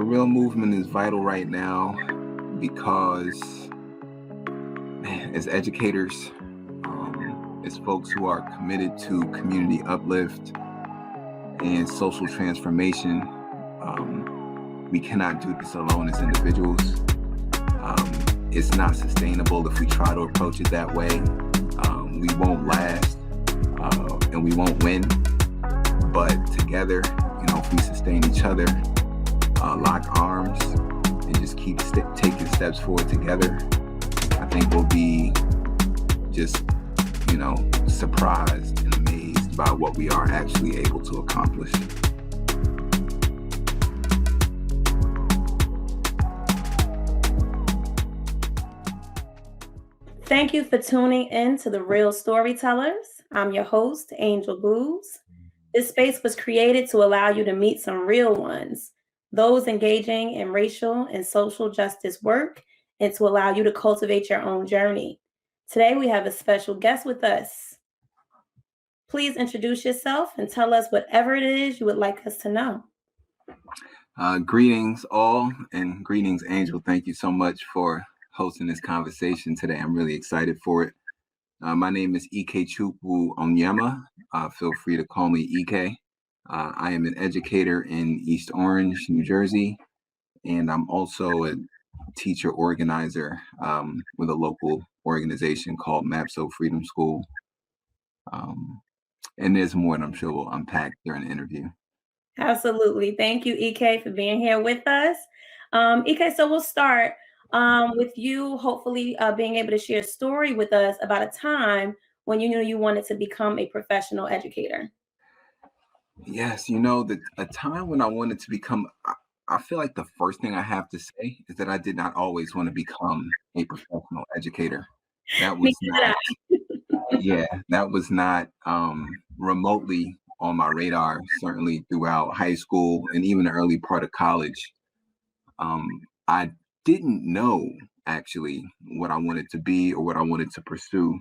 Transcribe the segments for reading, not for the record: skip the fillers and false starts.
real movement is vital right now because, man, as educators, as folks who are committed to community uplift and social transformation, we cannot do this alone as individuals. It's not sustainable if we try to approach it that way. We won't last and we won't win. But together, if we sustain each other, lock arms, and just keep taking steps forward together, I think we'll be just, surprised and amazed by what we are actually able to accomplish. Thank you for tuning in to The Real Storytellers. I'm your host, Angel Booz. This space was created to allow you to meet some real ones, those engaging in racial and social justice work, and to allow you to cultivate your own journey. Today, we have a special guest with us. Please introduce yourself and tell us whatever it is you would like us to know. Greetings all, and greetings, Angel. Thank you so much for hosting this conversation today. I'm really excited for it. My name is Ikechukwu Onyema. Feel free to call me Ike. I am an educator in East Orange, New Jersey, and I'm also a teacher organizer with a local organization called MAPSO Freedom School. And there's more that I'm sure we'll unpack during the interview. Absolutely. Thank you, Ike, for being here with us. Ike, so we'll start with you hopefully being able to share a story with us about a time when you knew you wanted to become a professional educator. Yes, a time when I wanted to become, I feel like the first thing I have to say is that I did not always want to become a professional educator. That was that was not remotely on my radar, certainly throughout high school and even the early part of college. I didn't know actually what I wanted to be or what I wanted to pursue.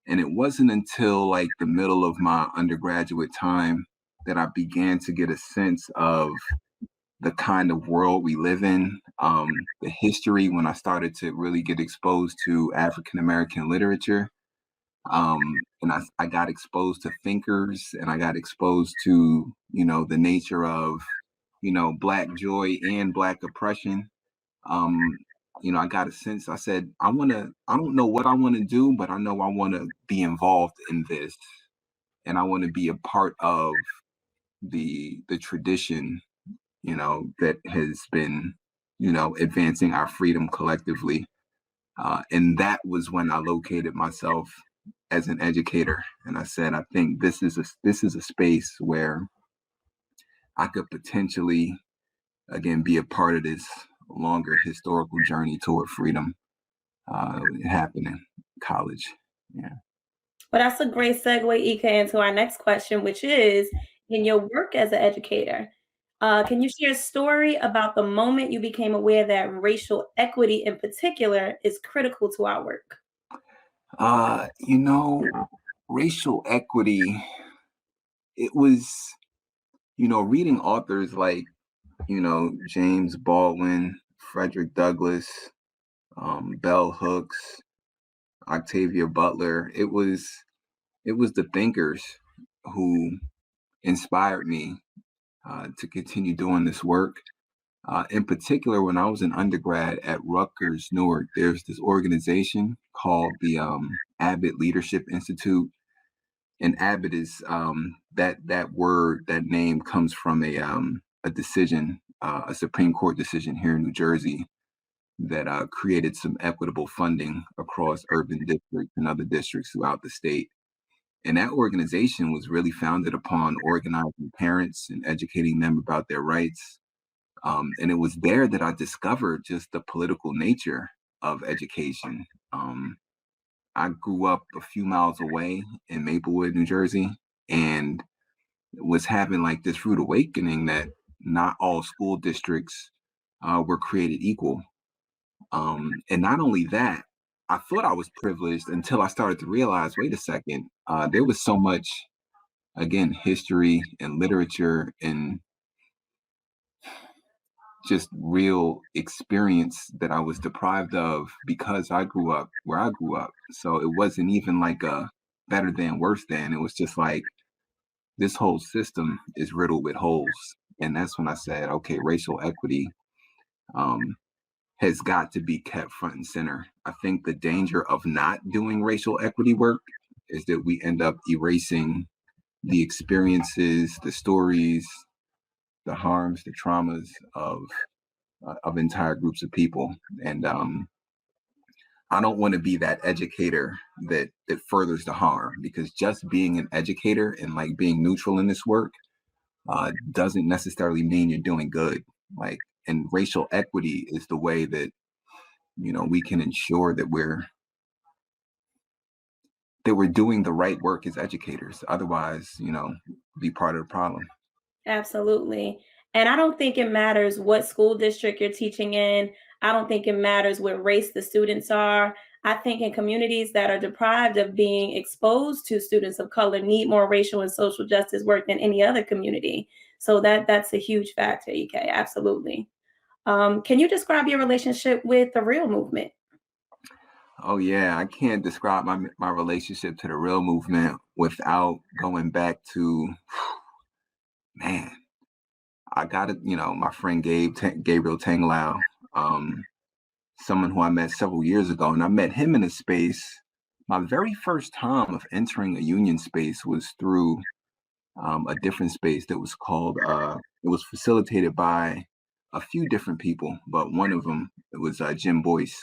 And it wasn't until like the middle of my undergraduate time that I began to get a sense of the kind of world we live in, the history, when I started to really get exposed to African-American literature. And I got exposed to thinkers, and I got exposed to, the nature of, Black joy and Black oppression. I got a sense, I said, I don't know what I want to do, but I know I want to be involved in this. And I want to be a part of the tradition, that has been, advancing our freedom collectively. And that was when I located myself as an educator. And I said, I think this is a space where I could potentially, again, be a part of this longer historical journey toward freedom. It happened in college. Yeah. Well, that's a great segue, Ike, into our next question, which is, in your work as an educator, can you share a story about the moment you became aware that racial equity in particular is critical to our work? Racial equity, it was, reading authors like, James Baldwin, Frederick Douglass, Bell Hooks, Octavia Butler. It was the thinkers who inspired me to continue doing this work. In particular, when I was an undergrad at Rutgers, Newark, there's this organization called the Abbott Leadership Institute. And Abbott is that name comes from a decision, a Supreme Court decision here in New Jersey that created some equitable funding across urban districts and other districts throughout the state. And that organization was really founded upon organizing parents and educating them about their rights. And it was there that I discovered just the political nature of education. I grew up a few miles away in Maplewood, New Jersey, and was having like this rude awakening that not all school districts were created equal. And not only that, I thought I was privileged until I started to realize, wait a second, there was so much, again, history and literature and just real experience that I was deprived of because I grew up where I grew up. So it wasn't even like a better than, worse than. It was just like this whole system is riddled with holes. And that's when I said, okay, racial equity um, has got to be kept front and center. I think the danger of not doing racial equity work is that we end up erasing the experiences, the stories, the harms, the traumas of entire groups of people. And I don't want to be that educator that furthers the harm, because just being an educator and like being neutral in this work doesn't necessarily mean you're doing good. Like, and racial equity is the way that we can ensure that we're doing the right work as educators. Otherwise, be part of the problem. Absolutely. And I don't think it matters what school district you're teaching in. I don't think it matters what race the students are. I think in communities that are deprived of being exposed to students of color need more racial and social justice work than any other community. So that's a huge factor, EK. Absolutely. Can you describe your relationship with the real movement? Oh yeah, I can't describe my relationship to the real movement without going back to, man. I got it. My friend Gabriel Tanglao, um, someone who I met several years ago, and I met him in a space. My very first time of entering a union space was through a different space that was called. It was facilitated by a few different people, but one of them, it was Jim Boyce,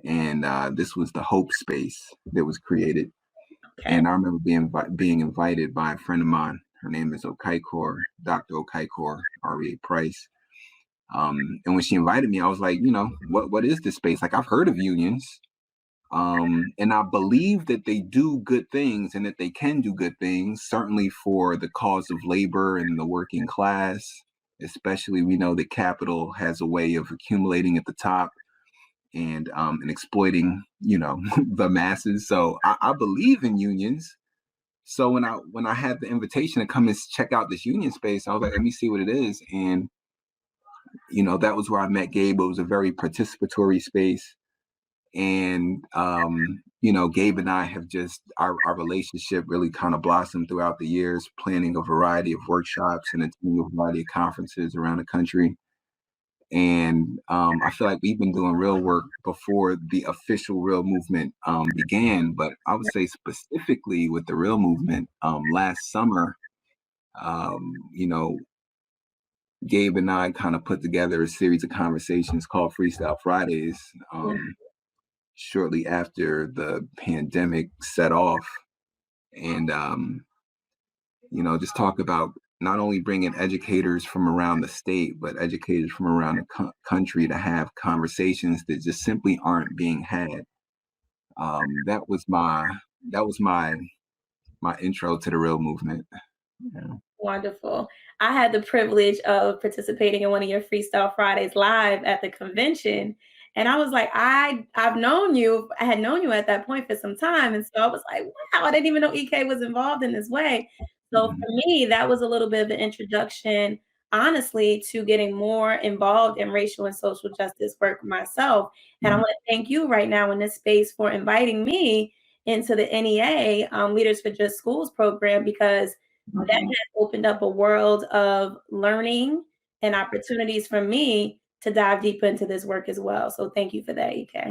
and this was the Hope Space that was created. Okay. And I remember being invited by a friend of mine. Her name is Okaikor, Dr. Okaikor, R.E.A. Price. And when she invited me, I was like, what is this space? Like, I've heard of unions, and I believe that they do good things and that they can do good things, certainly for the cause of labor and the working class. Especially, we know that capital has a way of accumulating at the top and exploiting, the masses. So I believe in unions. So when I had the invitation to come and check out this union space, I was like, let me see what it is. And that was where I met Gabe. It was a very participatory space. And Gabe and I have just our relationship really kind of blossomed throughout the years, planning a variety of workshops and attending a variety of conferences around the country. And I feel like we've been doing real work before the official real movement began. But I would say specifically with the real movement, last summer, um, you know, Gabe and I kind of put together a series of conversations called Freestyle Fridays shortly after the pandemic set off. And, just talk about not only bringing educators from around the state, but educators from around the country to have conversations that just simply aren't being had. That was my intro to the real movement. Yeah. Wonderful. I had the privilege of participating in one of your Freestyle Fridays live at the convention. And I was like, I've known you. I had known you at that point for some time. And so I was like, wow, I didn't even know EK was involved in this way. So Mhm. for me, that was a little bit of an introduction, honestly, to getting more involved in racial and social justice work myself. And I Mhm. want to thank you right now in this space for inviting me into the NEA Leaders for Just Schools program, because that Mhm. has opened up a world of learning and opportunities for me to dive deeper into this work as well. So thank you for that, EK.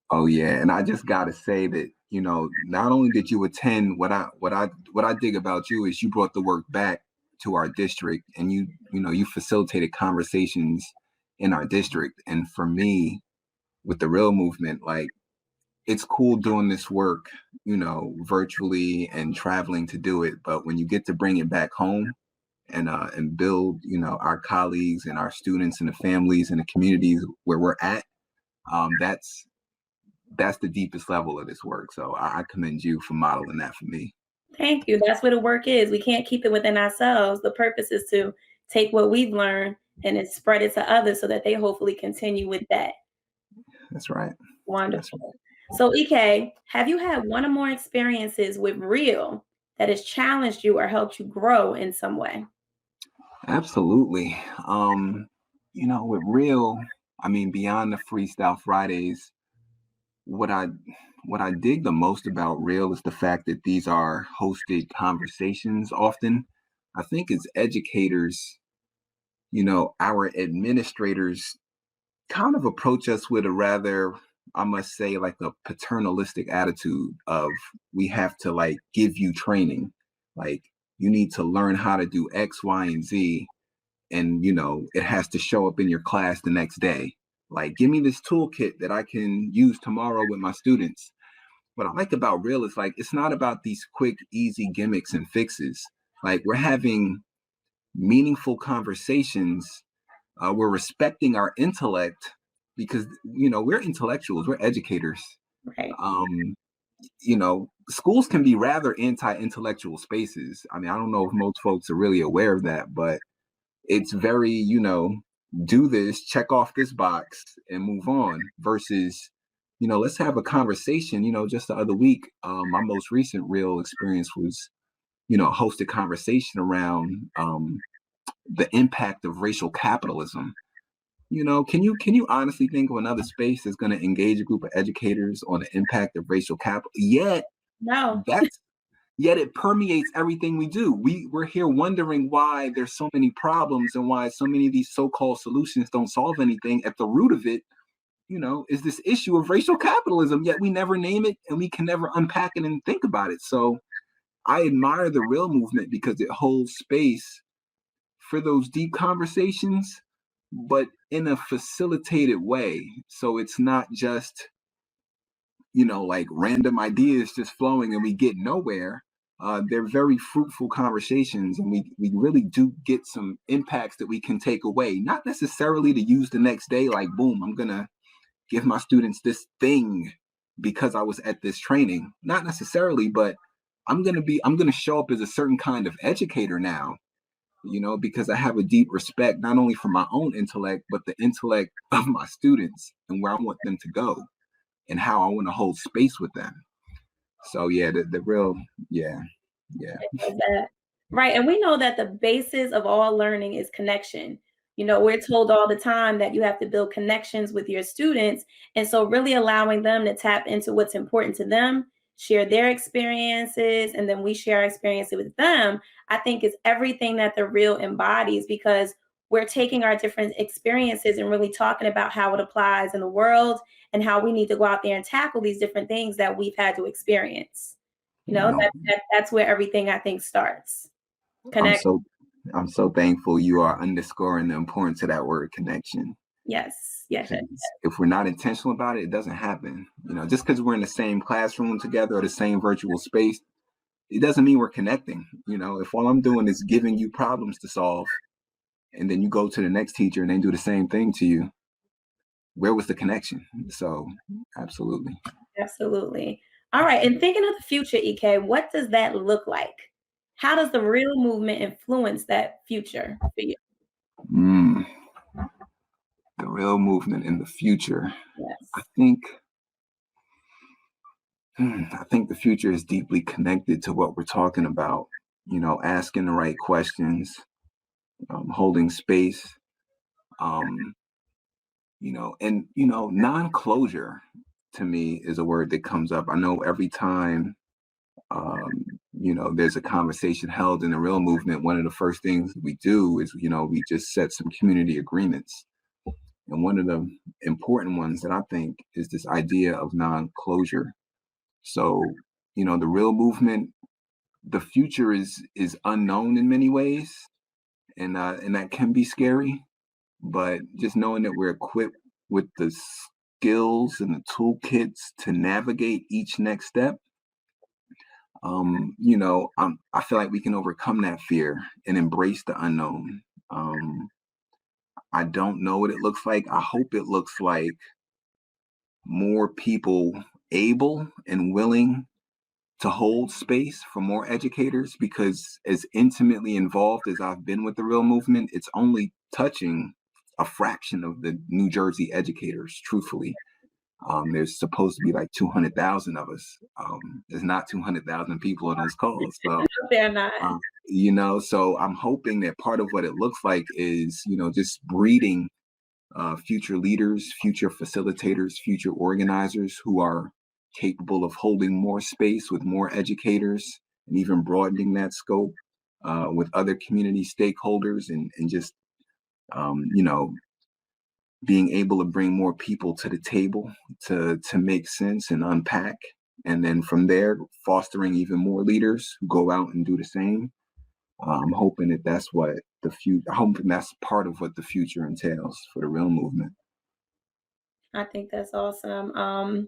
Oh yeah, and I just gotta say that not only did you attend, what I dig about you is you brought the work back to our district, and you facilitated conversations in our district. And for me, with the real movement, like, it's cool doing this work, virtually and traveling to do it, but when you get to bring it back home and build, our colleagues and our students and the families and the communities where we're at, that's the deepest level of this work. So I commend you for modeling that for me. Thank you. That's where the work is. We can't keep it within ourselves. The purpose is to take what we've learned and then spread it to others so that they hopefully continue with that. That's right. That's right. Wonderful. So, EK, have you had one or more experiences with real that has challenged you or helped you grow in some way? Absolutely. with real, I mean, beyond the Freestyle Fridays, what I what I dig the most about real is the fact that these are hosted conversations often. I think as educators, our administrators kind of approach us with a rather, I must say, like a paternalistic attitude of we have to like give you training. Like you need to learn how to do X, Y, and Z. And it has to show up in your class the next day. Like, give me this toolkit that I can use tomorrow with my students. What I like about real is like it's not about these quick, easy gimmicks and fixes. Like we're having meaningful conversations. We're respecting our intellect because we're intellectuals, we're educators. Right. um Schools can be rather anti-intellectual spaces. I mean, I don't know if most folks are really aware of that, but it's very do this, check off this box and move on, versus let's have a conversation. Just the other week, my most recent real experience was a hosted conversation around the impact of racial capitalism. Can you honestly think of another space that's going to engage a group of educators on the impact of racial capital? No. That's yet it permeates everything we do. We're here wondering why there's so many problems and why so many of these so-called solutions don't solve anything. At the root of it, is this issue of racial capitalism, yet we never name it and we can never unpack it and think about it. So I admire the real movement because it holds space for those deep conversations, but in a facilitated way. So it's not just, like random ideas just flowing and we get nowhere. They're very fruitful conversations, and we really do get some impacts that we can take away, not necessarily to use the next day, like, boom, I'm going to give my students this thing because I was at this training. Not necessarily, but I'm going to show up as a certain kind of educator now, because I have a deep respect, not only for my own intellect, but the intellect of my students and where I want them to go and how I want to hold space with them. So yeah, the real, yeah, yeah. That. Right. And we know that the basis of all learning is connection. We're told all the time that you have to build connections with your students. And so, really allowing them to tap into what's important to them, share their experiences, and then we share our experiences with them, I think is everything that the real embodies, because we're taking our different experiences and really talking about how it applies in the world and how we need to go out there and tackle these different things that we've had to experience. You know, That's where everything I think starts. I'm Connect. so I'm so thankful you are underscoring the importance of that word connection. Yes, yes, yes. If we're not intentional about it, it doesn't happen. Just because we're in the same classroom together or the same virtual space, it doesn't mean we're connecting. If all I'm doing is giving you problems to solve, and then you go to the next teacher and they do the same thing to you, where was the connection? So, absolutely. Absolutely. All right. And thinking of the future, EK, what does that look like? How does the real movement influence that future for you? Mm, the real movement in the future. I Yes. think I think the future is deeply connected to what we're talking about. Asking the right questions, holding space, um, and non-closure to me is a word that comes up. I know every time there's a conversation held in the real movement, one of the first things we do is we just set some community agreements. And one of the important ones that I think is this idea of non-closure. So, the real movement, the future is unknown in many ways, and that can be scary. But just knowing that we're equipped with the skills and the toolkits to navigate each next step, I feel like we can overcome that fear and embrace the unknown. I don't know what it looks like. I hope it looks like more people able and willing to hold space for more educators, because as intimately involved as I've been with the real movement, it's only touching a fraction of the New Jersey educators, truthfully. There's supposed to be like 200,000 of us. There's not 200,000 people on those calls. So, They're not. so I'm hoping that part of what it looks like is, just breeding future leaders, future facilitators, future organizers who are capable of holding more space with more educators and even broadening that scope with other community stakeholders and just, you know, being able to bring more people to the table to make sense and unpack. And then from there, fostering even more leaders who go out and do the same. I'm hoping that that's what the future, I'm hoping that's part of what the future entails for the real movement. I think that's awesome.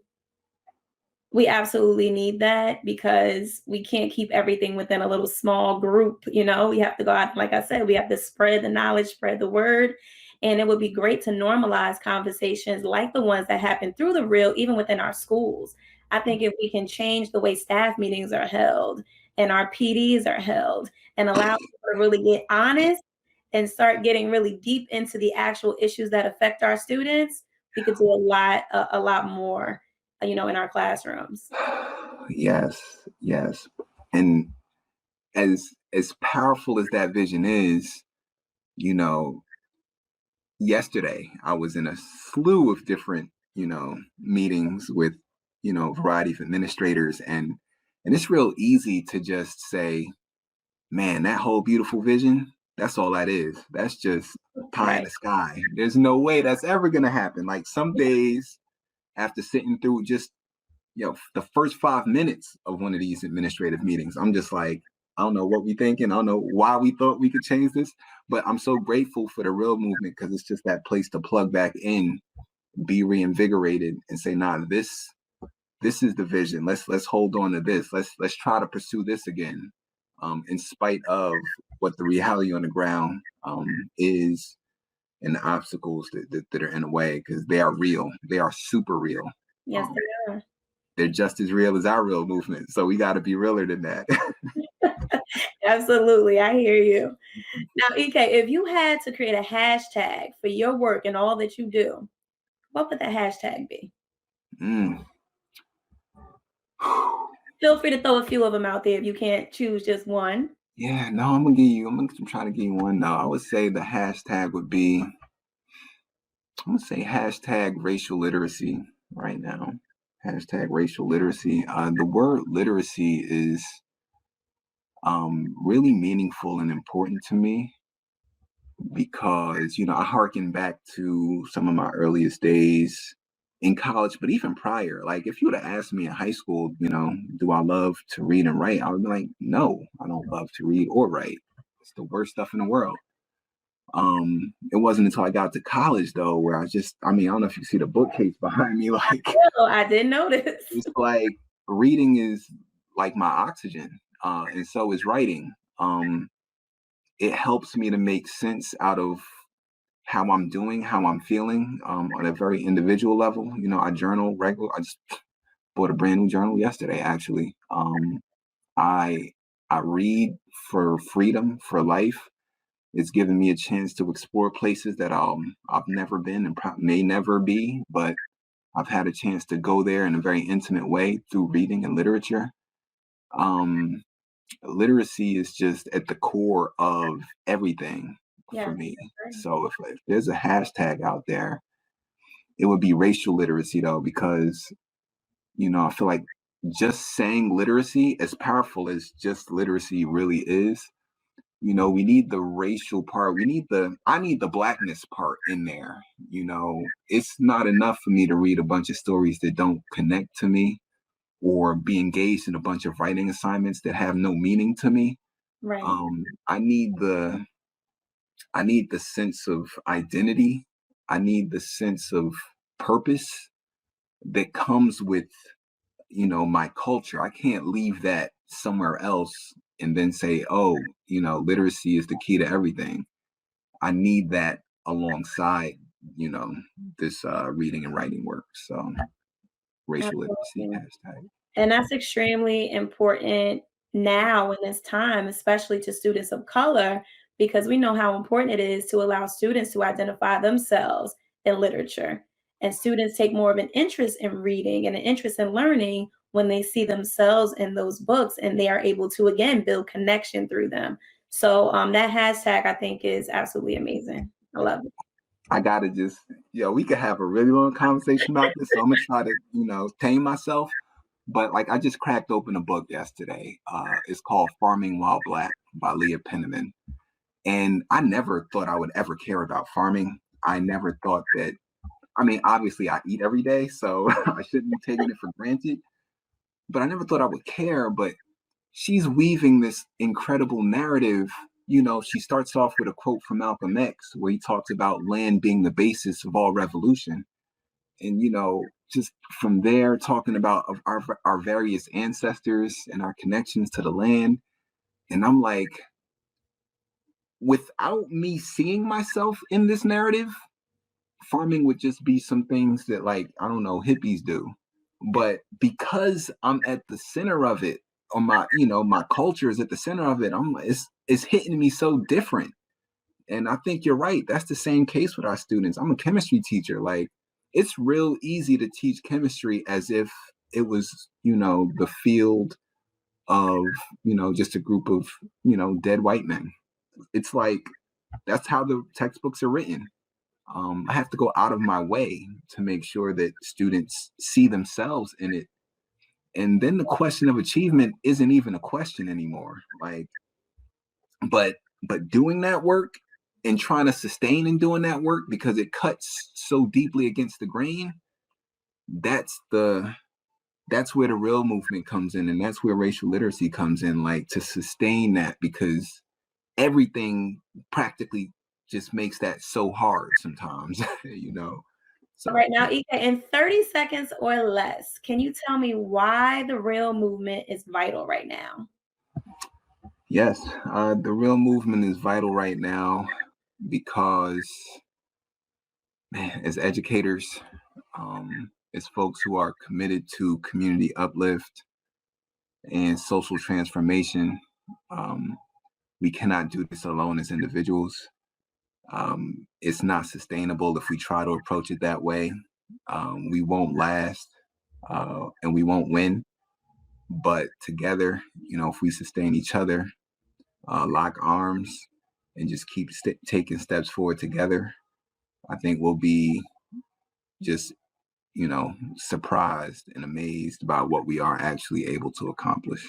We absolutely need that because we can't keep everything within a little small group. We have to go out, like I said, we have to spread the knowledge, spread the word. And it would be great to normalize conversations like the ones that happen through the real, even within our schools. I think if we can change the way staff meetings are held and our PDs are held and allow people to really get honest and start getting really deep into the actual issues that affect our students, we could do a lot more, in our classrooms. Yes, yes. And as powerful as that vision is, you know, yesterday I was in a slew of different, meetings with, a variety of administrators and it's real easy to just say, man, that whole beautiful vision, that's all that is. That's just pie in Right. the sky. There's no way that's ever gonna happen. Like some Yeah. days after sitting through just the first 5 minutes of one of these administrative meetings, I'm just like, I don't know what we thinking. I don't know why we thought we could change this, but I'm so grateful for the real movement because it's just that place to plug back in, be reinvigorated, and say, nah, this is the vision. Let's hold on to this. Let's try to pursue this again, in spite of what the reality on the ground is and the obstacles that are in the way because they are real. They are super real. Yes, Um, they are. they're just as real as our real movement. So we got to be realer than that. Absolutely. I hear you. Now, EK, if you had to create a hashtag for your work and all that you do, what would that hashtag be? Mm. Feel free to throw a few of them out there if you can't choose just one. Yeah, no, I'm gonna try to give you one. No, I would say the hashtag would be, I'm gonna say hashtag racial literacy right now. Hashtag racial literacy. The word literacy is really meaningful and important to me because, I harken back to some of my earliest days in college, but even prior. Like, if you would have asked me in high school, do I love to read and write? I would be like, no, I don't love to read or write. It's the worst stuff in the world. It wasn't until I got to college though, where I mean, I don't know if you see the bookcase behind me, like Oh, I didn't notice. it's like reading is like my oxygen, and so is writing. It helps me to make sense out of how I'm doing, how I'm feeling, on a very individual level. I journal regular. I just bought a brand new journal yesterday, actually. I I read for freedom, for life. It's given me a chance to explore places that I've never been and may never be, but I've had a chance to go there in a very intimate way through reading and literature. Um, Literacy is just at the core of everything for Yes, me. I agree. So if there's a hashtag out there, it would be racial literacy though, because I feel like just saying literacy, as powerful as just literacy really is, we need the racial part. I need the blackness part in there. It's not enough for me to read a bunch of stories that don't connect to me or be engaged in a bunch of writing assignments that have no meaning to me. Right. Um, I need the I need the sense of identity. I need the sense of purpose that comes with, my culture. I can't leave that somewhere else and then say, oh, literacy is the key to everything. I need that alongside, you know, this reading and writing work. So racial literacy Absolutely. hashtag. And that's extremely important now in this time, especially to students of color, because we know how important it is to allow students to identify themselves in literature. And students take more of an interest in reading and an interest in learning when they see themselves in those books and they are able to, again, build connection through them. So that hashtag I think is absolutely amazing. I love it. I gotta just, we could have a really long conversation about this. So I'm gonna try to, tame myself. But like, I just cracked open a book yesterday. It's called Farming While Black by Leah Penniman. And I never thought I would ever care about farming. I never thought that, I mean, obviously I eat every day, so I shouldn't be taking it for granted. But I never thought I would care. But she's weaving this incredible narrative. She starts off with a quote from Malcolm X, where he talks about land being the basis of all revolution. And, just from there, talking about our various ancestors and our connections to the land. And I'm like, without me seeing myself in this narrative, farming would just be some things that, like, I don't know, hippies do. But because I'm at the center of it, or my culture is at the center of it, it's hitting me so different. And I think you're right. That's the same case with our students. I'm a chemistry teacher. Like, it's real easy to teach chemistry as if it was, the field of, just a group of, dead white men. It's like, that's how the textbooks are written. I have to go out of my way to make sure that students see themselves in it. And then the question of achievement isn't even a question anymore. Like, but doing that work and trying to sustain in doing that work, because it cuts so deeply against the grain, that's where the real movement comes in. And that's where racial literacy comes in, like, to sustain that, because everything practically just makes that so hard sometimes. So Right now, Ike, in 30 seconds or less, can you tell me why the real movement is vital right now? Yes, the real movement is vital right now because, man, as educators, as folks who are committed to community uplift and social transformation, we cannot do this alone as individuals. It's not sustainable if we try to approach it that way. We won't last, and we won't win. But together, if we sustain each other, lock arms, and just keep taking steps forward together, I think we'll be just, surprised and amazed by what we are actually able to accomplish.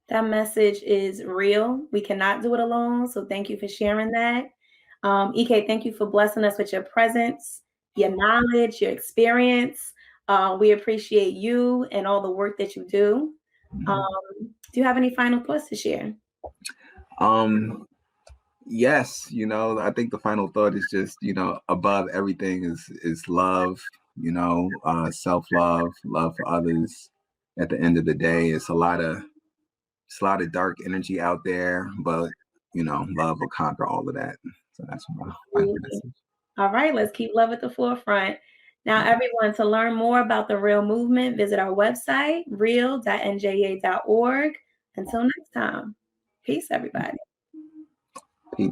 That message is real. We cannot do it alone. So thank you for sharing that. Ike, thank you for blessing us with your presence, your knowledge, your experience. We appreciate you and all the work that you do. Do you have any final thoughts to share? Yes, I think the final thought is just, above everything is love, self-love, love for others. At the end of the day, it's a lot of dark energy out there, but love will conquer all of that. So that's my final message. All right, let's keep love at the forefront. Now, everyone, to learn more about the Real Movement, visit our website, real.njea.org. Until next time, peace, everybody. Peace.